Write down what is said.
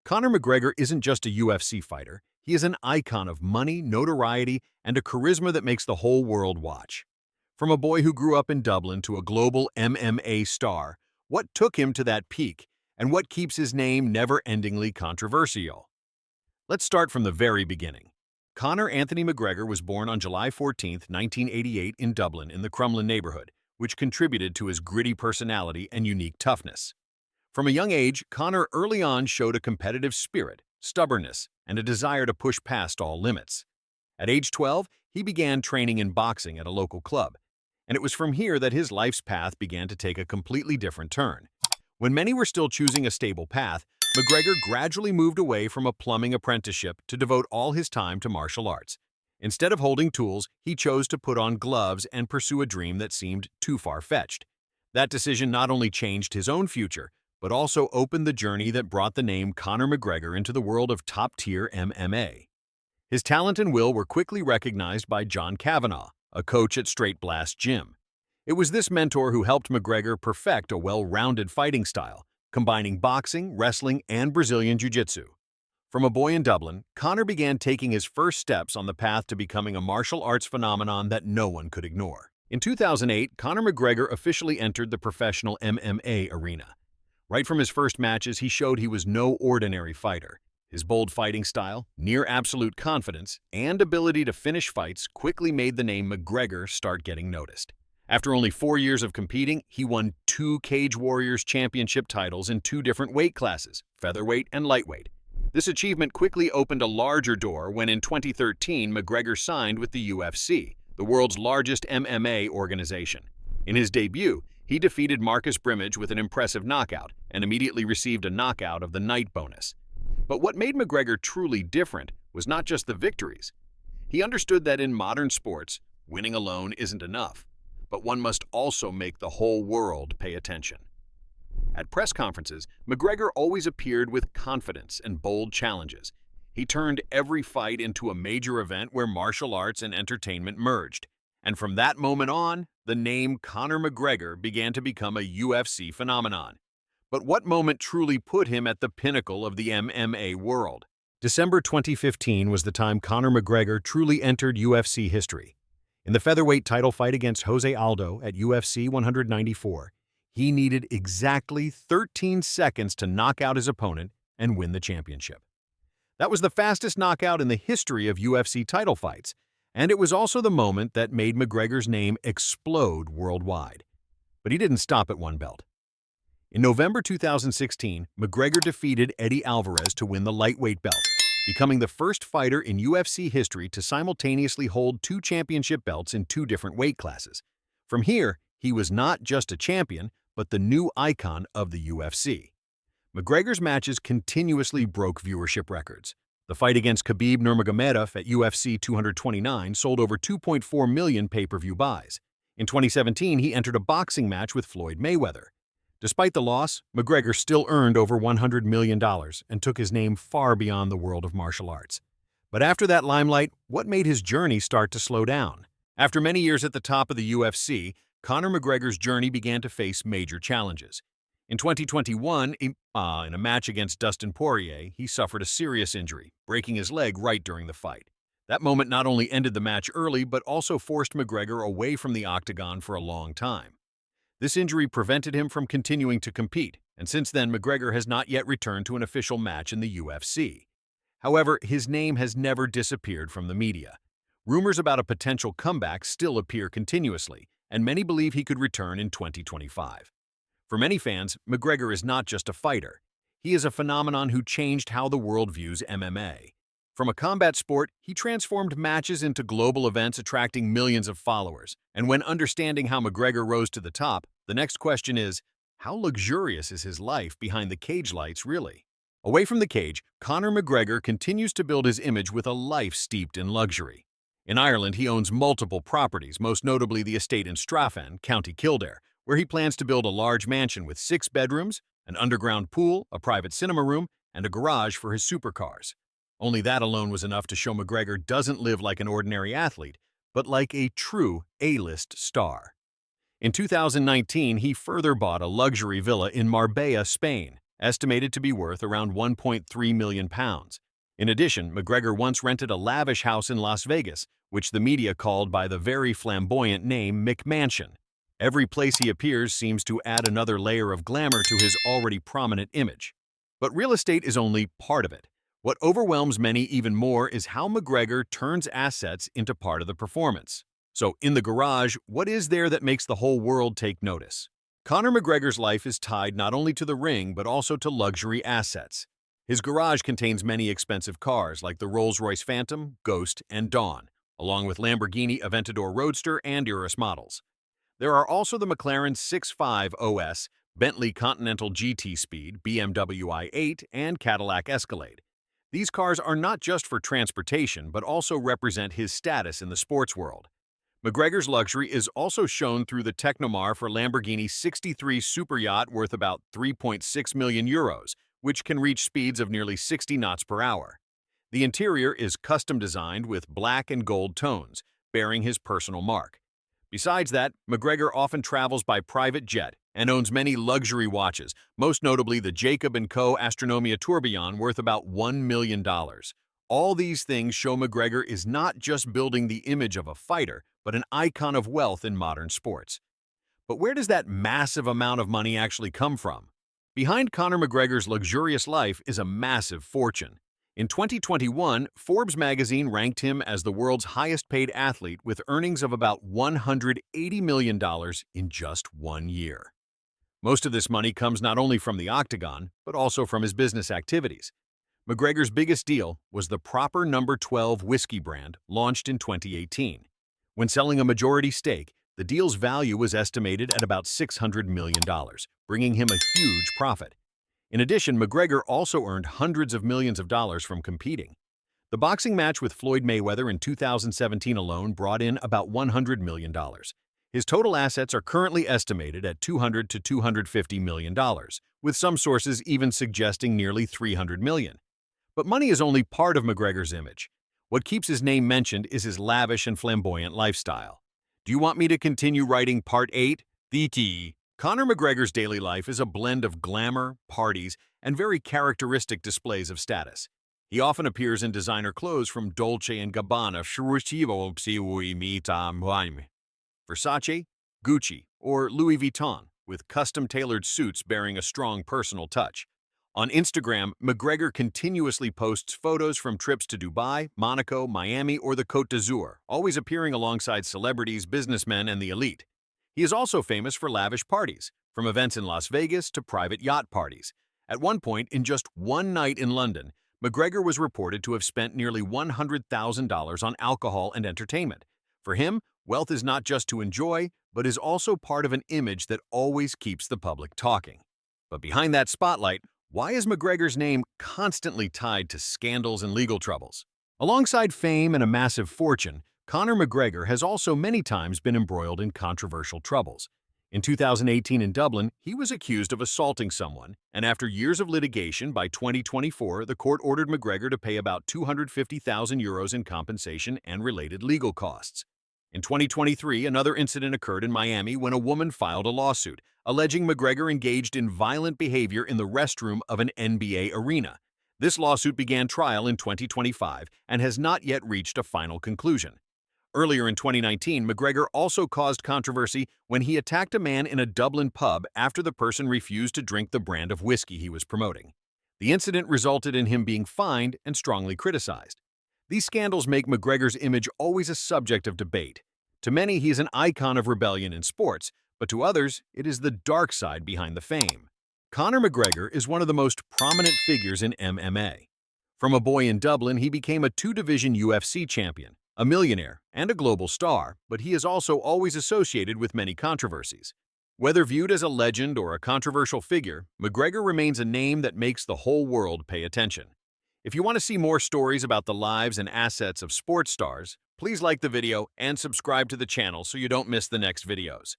Conor McGregor isn't just a UFC fighter, he is an icon of money, notoriety, and a charisma that makes the whole world watch. From a boy who grew up in Dublin to a global MMA star, what took him to that peak, and what keeps his name never-endingly controversial? Let's start from the very beginning. Conor Anthony McGregor was born on July 14, 1988 in Dublin in the Crumlin neighborhood, which contributed to his gritty personality and unique toughness. From a young age, Conor early on showed a competitive spirit, stubbornness, and a desire to push past all limits. At age 12, he began training in boxing at a local club, and it was from here that his life's path began to take a completely different turn. When many were still choosing a stable path, McGregor gradually moved away from a plumbing apprenticeship to devote all his time to martial arts. Instead of holding tools, he chose to put on gloves and pursue a dream that seemed too far-fetched. That decision not only changed his own future, but also opened the journey that brought the name Conor McGregor into the world of top-tier MMA. His talent and will were quickly recognized by John Kavanagh, a coach at Straight Blast Gym. It was this mentor who helped McGregor perfect a well-rounded fighting style, combining boxing, wrestling, and Brazilian Jiu-Jitsu. From a boy in Dublin, Conor began taking his first steps on the path to becoming a martial arts phenomenon that no one could ignore. In 2008, Conor McGregor officially entered the professional MMA arena. Right from his first matches, he showed he was no ordinary fighter. His bold fighting style, near-absolute confidence, and ability to finish fights quickly made the name McGregor start getting noticed. After only 4 years of competing, he won 2 Cage Warriors championship titles in 2 different weight classes, featherweight and lightweight. This achievement quickly opened a larger door when in 2013 McGregor signed with the UFC, the world's largest MMA organization. In his debut, he defeated Marcus Brimage with an impressive knockout and immediately received a knockout of the night bonus. But what made McGregor truly different was not just the victories. He understood that in modern sports, winning alone isn't enough, but one must also make the whole world pay attention. At press conferences, McGregor always appeared with confidence and bold challenges. He turned every fight into a major event where martial arts and entertainment merged. And from that moment on, the name Conor McGregor began to become a UFC phenomenon. But what moment truly put him at the pinnacle of the MMA world? December 2015 was the time Conor McGregor truly entered UFC history. In the featherweight title fight against Jose Aldo at UFC 194, he needed exactly 13 seconds to knock out his opponent and win the championship. That was the fastest knockout in the history of UFC title fights, and it was also the moment that made McGregor's name explode worldwide. But he didn't stop at one belt. In November 2016, McGregor defeated Eddie Alvarez to win the lightweight belt, becoming the first fighter in UFC history to simultaneously hold 2 championship belts in 2 different weight classes. From here, he was not just a champion, but the new icon of the UFC. McGregor's matches continuously broke viewership records. The fight against Khabib Nurmagomedov at UFC 229 sold over 2.4 million pay-per-view buys. In 2017, he entered a boxing match with Floyd Mayweather. Despite the loss, McGregor still earned over $100 million and took his name far beyond the world of martial arts. But after that limelight, what made his journey start to slow down? After many years at the top of the UFC, Conor McGregor's journey began to face major challenges. In 2021, in a match against Dustin Poirier, he suffered a serious injury, breaking his leg right during the fight. That moment not only ended the match early, but also forced McGregor away from the octagon for a long time. This injury prevented him from continuing to compete, and since then McGregor has not yet returned to an official match in the UFC. However, his name has never disappeared from the media. Rumors about a potential comeback still appear continuously, and many believe he could return in 2025. For many fans, McGregor is not just a fighter. He is a phenomenon who changed how the world views MMA. From a combat sport, he transformed matches into global events attracting millions of followers. And when understanding how McGregor rose to the top, the next question is, how luxurious is his life behind the cage lights really? Away from the cage, Conor McGregor continues to build his image with a life steeped in luxury. In Ireland, he owns multiple properties, most notably the estate in Strachan, County Kildare, where he plans to build a large mansion with 6 bedrooms, an underground pool, a private cinema room, and a garage for his supercars. Only that alone was enough to show McGregor doesn't live like an ordinary athlete, but like a true A-list star. In 2019, he further bought a luxury villa in Marbella, Spain, estimated to be worth around £1.3 million. In addition, McGregor once rented a lavish house in Las Vegas, which the media called by the very flamboyant name McMansion. Every place he appears seems to add another layer of glamour to his already prominent image. But real estate is only part of it. What overwhelms many even more is how McGregor turns assets into part of the performance. So, in the garage, what is there that makes the whole world take notice? Conor McGregor's life is tied not only to the ring but also to luxury assets. His garage contains many expensive cars like the Rolls-Royce Phantom, Ghost, and Dawn, along with Lamborghini Aventador Roadster and Urus models. There are also the McLaren 6.5 OS, Bentley Continental GT Speed, BMW i8, and Cadillac Escalade. These cars are not just for transportation but also represent his status in the sports world. McGregor's luxury is also shown through the Technomar for Lamborghini 63 super yacht worth about €3.6 million, which can reach speeds of nearly 60 knots per hour. The interior is custom designed with black and gold tones, bearing his personal mark. Besides that, McGregor often travels by private jet and owns many luxury watches, most notably the Jacob & Co. Astronomia Tourbillon worth about $1 million. All these things show McGregor is not just building the image of a fighter, but an icon of wealth in modern sports. But where does that massive amount of money actually come from? Behind Conor McGregor's luxurious life is a massive fortune. In 2021, Forbes magazine ranked him as the world's highest-paid athlete with earnings of about $180 million in just 1 year. Most of this money comes not only from the octagon, but also from his business activities. McGregor's biggest deal was the Proper No. 12 whiskey brand, launched in 2018. When selling a majority stake, the deal's value was estimated at about $600 million, bringing him a huge profit. In addition, McGregor also earned hundreds of millions of dollars from competing. The boxing match with Floyd Mayweather in 2017 alone brought in about $100 million. His total assets are currently estimated at $200 to $250 million, with some sources even suggesting nearly $300 million. But money is only part of McGregor's image. What keeps his name mentioned is his lavish and flamboyant lifestyle. Do you want me to continue writing Part 8? The T. Conor McGregor's daily life is a blend of glamour, parties, and very characteristic displays of status. He often appears in designer clothes from Dolce & Gabbana, Versace, Gucci, or Louis Vuitton, with custom-tailored suits bearing a strong personal touch. On Instagram, McGregor continuously posts photos from trips to Dubai, Monaco, Miami, or the Côte d'Azur, always appearing alongside celebrities, businessmen, and the elite. He is also famous for lavish parties, from events in Las Vegas to private yacht parties. At one point, in just one night in London, McGregor was reported to have spent nearly $100,000 on alcohol and entertainment. For him, wealth is not just to enjoy, but is also part of an image that always keeps the public talking. But behind that spotlight, why is McGregor's name constantly tied to scandals and legal troubles? Alongside fame and a massive fortune, Conor McGregor has also many times been embroiled in controversial troubles. In 2018 in Dublin, he was accused of assaulting someone, and after years of litigation, by 2024, the court ordered McGregor to pay about €250,000 in compensation and related legal costs. In 2023, another incident occurred in Miami when a woman filed a lawsuit, alleging McGregor engaged in violent behavior in the restroom of an NBA arena. This lawsuit began trial in 2025 and has not yet reached a final conclusion. Earlier in 2019, McGregor also caused controversy when he attacked a man in a Dublin pub after the person refused to drink the brand of whiskey he was promoting. The incident resulted in him being fined and strongly criticized. These scandals make McGregor's image always a subject of debate. To many, he is an icon of rebellion in sports, but to others, it is the dark side behind the fame. Conor McGregor is one of the most prominent figures in MMA. From a boy in Dublin, he became a two-division UFC champion, a millionaire, and a global star, but he is also always associated with many controversies. Whether viewed as a legend or a controversial figure, McGregor remains a name that makes the whole world pay attention. If you want to see more stories about the lives and assets of sports stars, please like the video and subscribe to the channel so you don't miss the next videos.